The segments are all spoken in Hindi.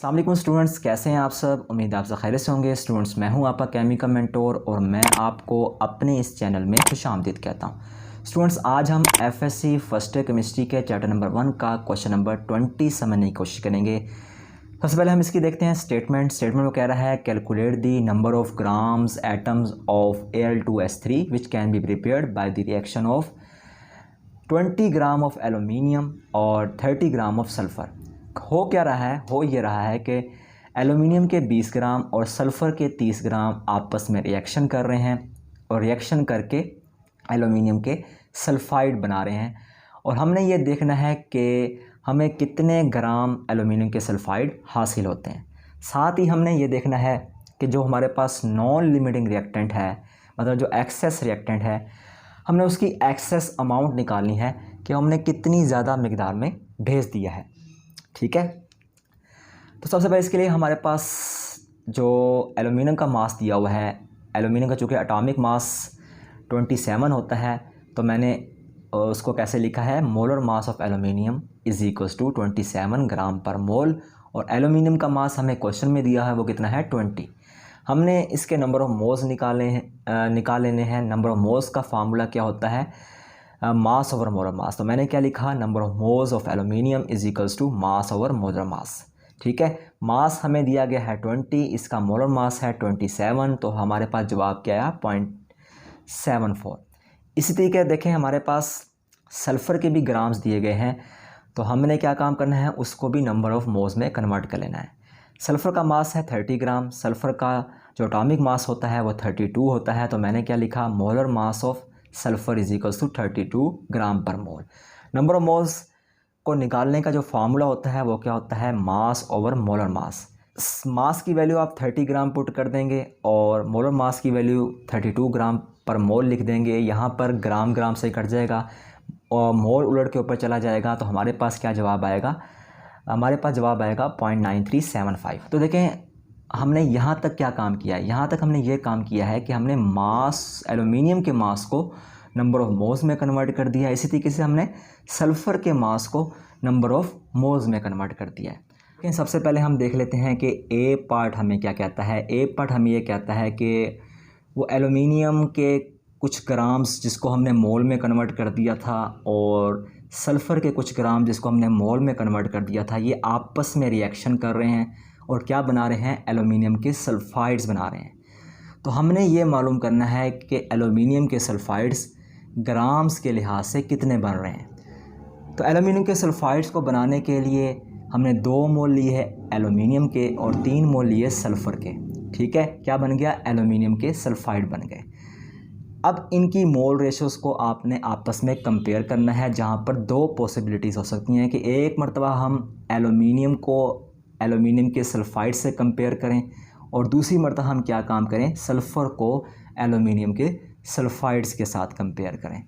अस्सलाम वालेकुम स्टूडेंट्स, कैसे हैं आप सब। उम्मीद है आप सब खैरियत से होंगे। स्टूडेंट्स, मैं हूं आपका केमिकल मेंटोर और मैं आपको अपने इस चैनल में खुशामदीद कहता हूं। स्टूडेंट्स, आज हम FSc फर्स्ट ईयर केमिस्ट्री के चैप्टर नंबर 1 का क्वेश्चन नंबर 20 समझने की कोशिश करेंगे। सबसे पहले हम इसकी देखते हैं स्टेटमेंट में कह रहा है calculate the number of grams atoms of Al2S3 which can be prepared by the reaction of 20 gram of aluminium और 30 ग्राम ऑफ सल्फ़र। हो क्या रहा है, हो ये रहा है कि एलुमिनियम के 20 ग्राम और सल्फ़र के 30 ग्राम आपस में रिएक्शन कर रहे हैं और रिएक्शन करके एलुमिनियम के सल्फाइड बना रहे हैं। और हमने ये देखना है कि हमें कितने ग्राम एलुमिनियम के सल्फाइड हासिल होते हैं। साथ ही हमने ये देखना है कि जो हमारे पास नॉन लिमिटिंग रिएक्टेंट है, मतलब जो एक्सेस रिएक्टेंट है, हमने उसकी एक्सेस अमाउंट निकालनी है कि हमने कितनी ज़्यादा मकदार में भेज दिया है। ठीक है, तो सबसे पहले इसके लिए हमारे पास जो एलुमिनियम का मास दिया हुआ है, एलुमिनियम का चूँकि एटॉमिक मास 27 होता है, तो मैंने उसको कैसे लिखा है, molar mass of aluminium is equals to 27 gram per mole. और एलुमिनियम का मास हमें क्वेश्चन में दिया है वो कितना है, 20। हमने इसके नंबर ऑफ़ मोल्स निकाल लेने हैं। नंबर ऑफ़ मोल्स का फार्मूला क्या होता है, मास ओवर मोलर मास। तो मैंने क्या लिखा, number of moles of aluminium is equals to mass over molar mass. ठीक है, मास हमें दिया गया है 20, इसका मोलर मास है 27, तो हमारे पास जवाब क्या आया, 0.74। इसी तरीके देखें, हमारे पास सल्फ़र के भी ग्राम्स दिए गए हैं, तो हमने क्या काम करना है, उसको भी नंबर ऑफ़ मोल्स में कन्वर्ट कर लेना है। सल्फ़र का मास है 30 ग्राम, सल्फ़र का जो एटॉमिक मास होता है वो 32 होता है, तो मैंने क्या लिखा, molar mass of sulphur is equals to 32 gram per mole. Number of moles को निकालने का जो फार्मूला होता है वो क्या होता है, मास ओवर मोलर मास। मास की वैल्यू आप 30 ग्राम पुट कर देंगे और मोलर मास की वैल्यू 32 ग्राम पर मोल लिख देंगे। यहाँ पर ग्राम ग्राम से कट जाएगा और मोल उलट के ऊपर चला जाएगा, तो हमारे पास क्या जवाब आएगा, हमारे पास जवाब आएगा 0.9375। तो देखें हमने यहाँ तक क्या काम किया है, यहाँ तक हमने ये काम किया है कि हमने मास, एलुमिनियम के मास को नंबर ऑफ़ मोल्स में कन्वर्ट कर दिया है। इसी तरीके से हमने सल्फ़र के मास को नंबर ऑफ़ मोल्स में कन्वर्ट कर दिया है। लेकिन सबसे पहले हम देख लेते हैं कि ए पार्ट हमें क्या कहता है। ए पार्ट हमें ये कहता है कि वो एलुमिनियम के कुछ ग्राम्स जिसको हमने मोल में कन्वर्ट कर दिया था और सल्फ़र के कुछ ग्राम जिसको हमने मोल में कन्वर्ट कर दिया था, ये आपस में रिएक्शन कर रहे हैं और क्या बना रहे हैं, एलुमिनियम के सल्फाइड्स बना रहे हैं। तो हमने ये मालूम करना है कि एलुमिनियम के सल्फाइड्स ग्राम्स के लिहाज से कितने बन रहे हैं। तो एलुमिनियम के सल्फाइड्स को बनाने के लिए हमने 2 मोल लिए है एलुमिनियम के और 3 मोल लिए सल्फ़र के। ठीक है, क्या बन गया, एलुमिनियम के सल्फाइड बन गए। अब इनकी मोल रेशोज़ को आपने आपस में कंपेयर करना है, जहाँ पर 2 पॉसिबिलिटीज़ हो सकती हैं कि एक मरतबा हम एलुमिनियम को एलुमिनियम के सल्फाइड से कंपेयर करें और दूसरी मरतबा हम क्या काम करें, सल्फ़र को एलुमिनियम के सल्फाइड्स के साथ कंपेयर करें।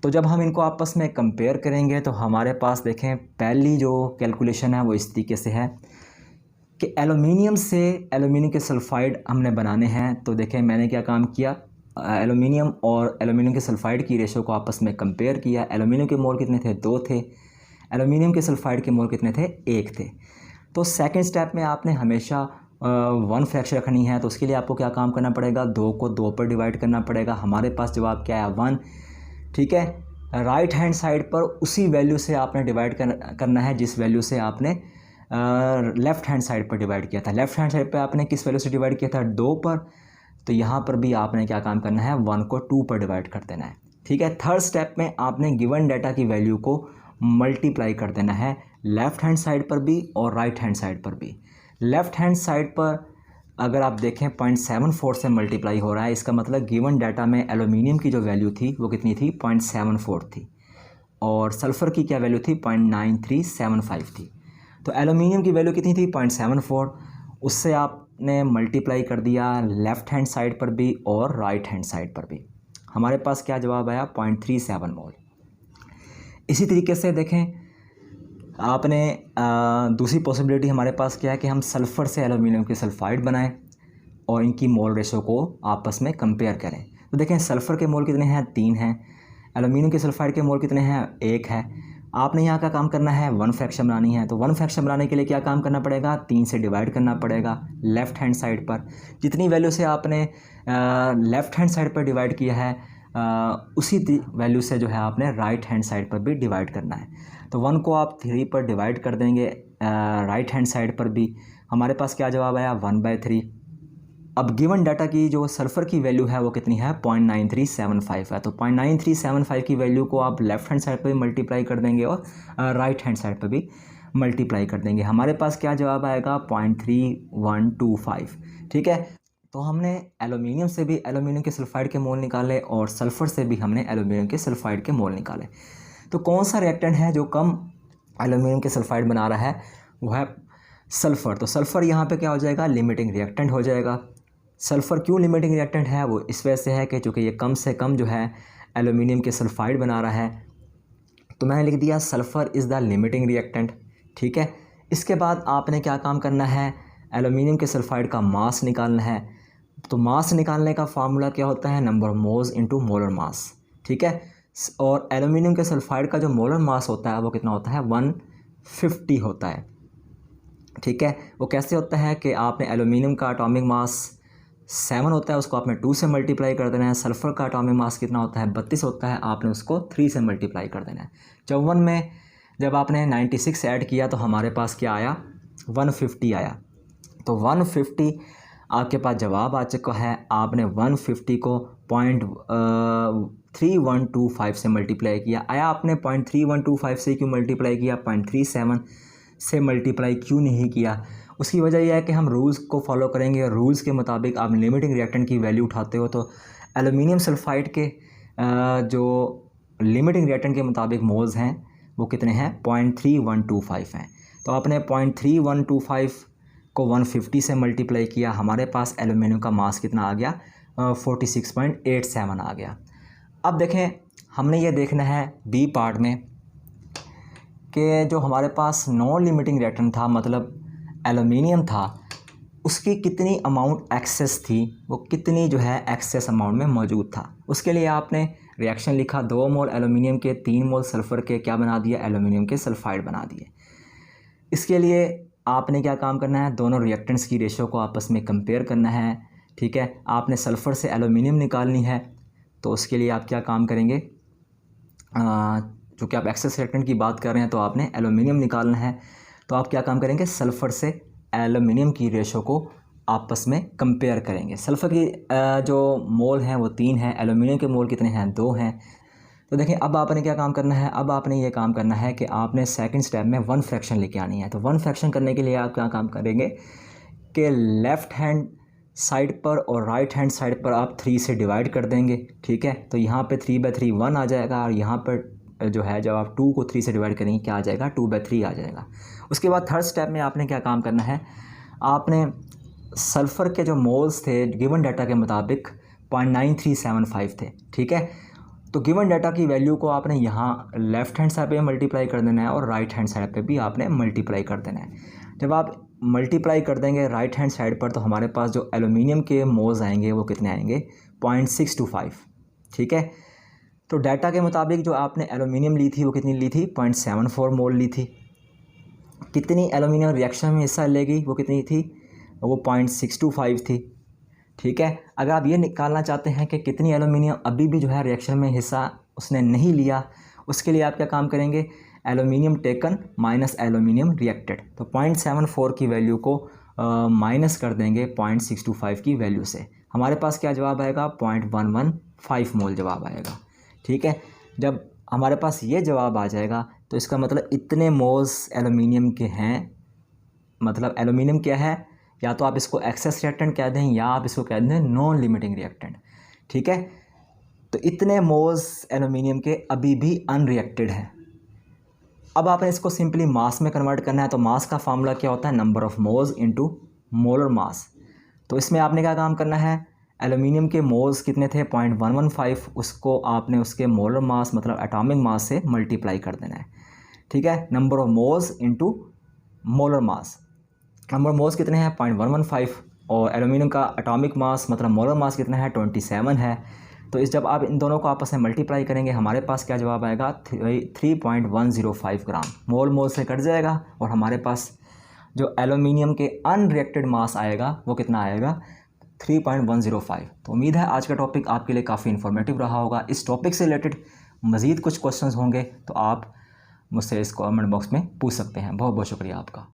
तो जब हम इनको आपस में कंपेयर करेंगे तो हमारे पास देखें पहली जो कैलकुलेशन है वो इस तरीके से है कि एलुमिनियम से एलुमिनियम के सल्फाइड हमने बनाने हैं। तो देखें मैंने क्या काम किया, एलुमिनियम और एलुमिनियम के सल्फाइड की रेशो को आपस में कंपेयर किया। एलुमिनियम के मोल कितने थे, 2 थे। एलुमिनियम के सल्फाइड के मोल कितने थे, 1 थे। तो सेकंड स्टेप में आपने हमेशा 1 फ्रैक्शन रखनी है, तो उसके लिए आपको क्या काम करना पड़ेगा, 2 को 2 पर डिवाइड करना पड़ेगा। हमारे पास जवाब क्या है, 1। ठीक है, राइट हैंड साइड पर उसी वैल्यू से आपने डिवाइड करना है जिस वैल्यू से आपने लेफ़्ट हैंड साइड पर डिवाइड किया था। लेफ़्ट हैंड साइड पर आपने किस वैल्यू से डिवाइड किया था, 2 पर, तो यहाँ पर भी आपने क्या काम करना है, 1 को 2 पर डिवाइड कर देना है। ठीक है, थर्ड स्टेप में आपने गिवन डाटा की वैल्यू को मल्टीप्लाई कर देना है, लेफ़्ट हैंड साइड पर भी और राइट हैंड साइड पर भी। लेफ़्ट हैंड साइड पर अगर आप देखें 0.74 से मल्टीप्लाई हो रहा है, इसका मतलब गिवन डाटा में एलुमिनियम की जो वैल्यू थी वो कितनी थी, 0.74 थी और सल्फ़र की क्या वैल्यू थी, 0.9375 थी। तो एलुमिनियम की वैल्यू कितनी थी, 0.74, उससे आपने मल्टीप्लाई कर दिया लेफ़्ट हैंड साइड पर भी और राइट हैंड साइड पर भी। हमारे पास क्या जवाब आया, 0.37 मोल। इसी तरीके से देखें आपने दूसरी पॉसिबिलिटी हमारे पास क्या है कि हम सल्फ़र से एलुमिनियम के सल्फाइड बनाएं और इनकी मोल रेशो को आपस में कंपेयर करें। तो देखें सल्फ़र के मोल कितने हैं, 3 हैं। एलुमिनियम के सल्फाइड के मोल कितने हैं, 1 है। आपने यहाँ का काम करना है, वन फ्रैक्शन बनानी है। तो वन फ्रैक्शन बनाने के लिए क्या काम करना पड़ेगा, 3 से डिवाइड करना पड़ेगा लेफ़्ट हैंड साइड पर। जितनी वैल्यू से आपने लेफ़्ट हैंड साइड पर डिवाइड किया है उसी वैल्यू से जो है आपने राइट हैंड साइड पर भी डिवाइड करना है। तो 1 को आप 3 पर डिवाइड कर देंगे राइट हैंड साइड पर भी। हमारे पास क्या जवाब आया, 1/3। अब गिवन डाटा की जो सल्फ़र की वैल्यू है वो कितनी है, 0.9375 है। तो 0.9375 की वैल्यू को आप लेफ़्ट हैंड साइड पर भी मल्टीप्लाई कर देंगे और राइट हैंड साइड पर भी मल्टीप्लाई कर देंगे। हमारे पास क्या जवाब आएगा, 0.3125। ठीक है, तो हमने एल्यूमिनियम से भी एल्यूमिनियम के सल्फाइड के मोल निकाले और सल्फ़र से भी हमने एल्यूमिनियम के सल्फाइड के मोल निकाले। तो कौन सा रिएक्टेंट है जो कम एल्यूमिनियम के सल्फाइड बना रहा है, वो है सल्फ़र। तो सल्फ़र यहाँ पे क्या हो जाएगा, लिमिटिंग रिएक्टेंट हो जाएगा। सल्फ़र क्यों लिमिटिंग रिएक्टेंट है, वो इस वजह से है कि चूँकि ये कम से कम जो है एल्यूमिनियम के सल्फाइड बना रहा है, तो मैंने लिख दिया sulphur is the limiting reactant. ठीक है, इसके बाद आपने क्या काम करना है, एल्यूमिनियम के सल्फाइड का मास निकालना है। तो मास निकालने का फार्मूला क्या होता है, number of moles into molar mass. ठीक है, और एल्यूमिनियम के सल्फाइड का जो मोलर मास होता है वो कितना होता है, 150 होता है। ठीक है, वो कैसे होता है कि आपने एल्यूमिनियम का एटॉमिक मास 7 होता है, उसको आपने 2 से मल्टीप्लाई कर देना है। सल्फ़र का एटॉमिक मास कितना होता है, 32 होता है, आपने उसको 3 से मल्टीप्लाई कर देना है। 54 में जब आपने 96 ऐड किया तो हमारे पास क्या आया, 150 आया। तो 150 आपके पास जवाब आ चुका है। आपने 150 को 0.3125 से मल्टीप्लाई किया। आया आपने 0.3125 से क्यों मल्टीप्लाई किया, 0.37 से मल्टीप्लाई क्यों नहीं किया? उसकी वजह यह है कि हम रूल्स को फॉलो करेंगे। रूल्स के मुताबिक आप लिमिटिंग रिएक्टेंट की वैल्यू उठाते हो तो एल्यूमिनियम सल्फाइड के जो लिमिटिंग रिएक्टेंट के मुताबिक मोल्स हैं वो कितने हैं, 0.3125 हैं। तो आपने 0.3125 को 150 से मल्टीप्लाई किया, हमारे पास एल्यूमिनियम का मास कितना आ गया, 46.87 आ गया। अब देखें, हमने ये देखना है बी पार्ट में कि जो हमारे पास नॉन लिमिटिंग रिएक्टेंट था, मतलब एल्यूमिनियम था, उसकी कितनी अमाउंट एक्सेस थी, वो कितनी जो है एक्सेस अमाउंट में मौजूद था। उसके लिए आपने रिएक्शन लिखा, 2 मोल एल्यूमिनियम के 3 मोल सल्फ़र के क्या बना दिया, एल्यूमिनियम के सल्फाइड बना दिए। इसके लिए आपने क्या काम करना है, दोनों रिएक्टेंट्स की रेशो को आपस में कंपेयर करना है। ठीक है, आपने सल्फ़र से एल्यूमिनियम निकालनी है, तो उसके लिए आप क्या काम करेंगे, चूँकि आप एक्सेस रिएक्टेंट की बात कर रहे हैं तो आपने एल्यूमिनियम निकालना है, तो आप क्या काम करेंगे, सल्फ़र से एल्यूमिनियम की रेशो को आपस में कंपेयर करेंगे। सल्फ़र की जो मोल हैं वो 3 हैं, एल्यूमिनियम के मोल कितने हैं, 2 हैं। तो देखिए, अब आपने क्या काम करना है, अब आपने ये काम करना है कि आपने सेकंड स्टेप में वन फ्रैक्शन लेके आनी है। तो वन फ्रैक्शन करने के लिए आप क्या काम करेंगे कि लेफ़्ट हैंड साइड पर और राइट हैंड साइड पर आप 3 से डिवाइड कर देंगे। ठीक है, तो यहाँ पे 3/3 1 आ जाएगा और यहाँ पर जो है जब आप 2 को 3 से डिवाइड करेंगे क्या आ जाएगा, 2/3 आ जाएगा। उसके बाद थर्ड स्टेप में आपने क्या काम करना है, आपने सल्फ़र के जो मोल्स थे गिवन डाटा के मुताबिक 0.9375 थे। ठीक है, तो गिवन डाटा की वैल्यू को आपने यहाँ लेफ़्ट हैंड साइड पे मल्टीप्लाई कर देना है और राइट हैंड साइड पे भी आपने मल्टीप्लाई कर देना है। जब आप मल्टीप्लाई कर देंगे राइट हैंड साइड पर तो हमारे पास जो एल्यूमिनियम के मोल्स आएंगे वो कितने आएंगे, 0.625। ठीक है, तो डाटा के मुताबिक जो आपने एल्यूमिनियम ली थी वो कितनी ली थी, 0.74 मोल ली थी। कितनी एल्यूमिनियम रिएक्शन में हिस्सा लेगी, वो कितनी थी, वो 0.625 थी। ठीक है, अगर आप ये निकालना चाहते हैं कि कितनी एल्यूमिनियम अभी भी जो है रिएक्शन में हिस्सा उसने नहीं लिया, उसके लिए आप क्या काम करेंगे, aluminium taken minus aluminium reacted. तो 0.74 की वैल्यू को माइनस कर देंगे 0.625 की वैल्यू से, हमारे पास क्या जवाब आएगा, 0.115 मोल जवाब आएगा। ठीक है, जब हमारे पास ये जवाब आ जाएगा तो इसका मतलब इतने मोल्स एल्यूमिनियम के हैं। मतलब एल्यूमिनियम क्या है, या तो आप इसको एक्सेस रिएक्टेंट कह दें या आप इसको कह दें नॉन लिमिटिंग रिएक्टेंट। ठीक है, तो इतने मोल्स एल्यूमिनियम के अभी भी अनरिएक्टेड हैं। अब आपने इसको सिंपली मास में कन्वर्ट करना है। तो मास का फार्मूला क्या होता है, number of moles into molar mass. तो इसमें आपने क्या काम करना है, एल्यूमिनियम के मोल्स कितने थे, 0.115, उसको आपने उसके मोलर मास मतलब एटॉमिक मास से मल्टीप्लाई कर देना है। ठीक है, number of moles into molar mass. Number moles कितने हैं, 0.115, और एल्यूमिनियम का एटॉमिक मास मतलब मोलर मास कितना है, 27 है। तो इस जब आप इन दोनों को आपस में मल्टीप्लाई करेंगे हमारे पास क्या जवाब आएगा 3.105 ग्राम। मोल मोल से कट जाएगा और हमारे पास जो एल्यूमिनियम के अनरिएक्टेड मास आएगा वो कितना आएगा 3.105। तो उम्मीद है आज का टॉपिक आपके लिए काफ़ी इन्फॉर्मेटिव रहा होगा। इस टॉपिक से रिलेटेड मज़ीद कुछ क्वेश्चंस होंगे तो आप मुझसे इस कमेंट बॉक्स में पूछ सकते हैं। बहुत बहुत शुक्रिया आपका।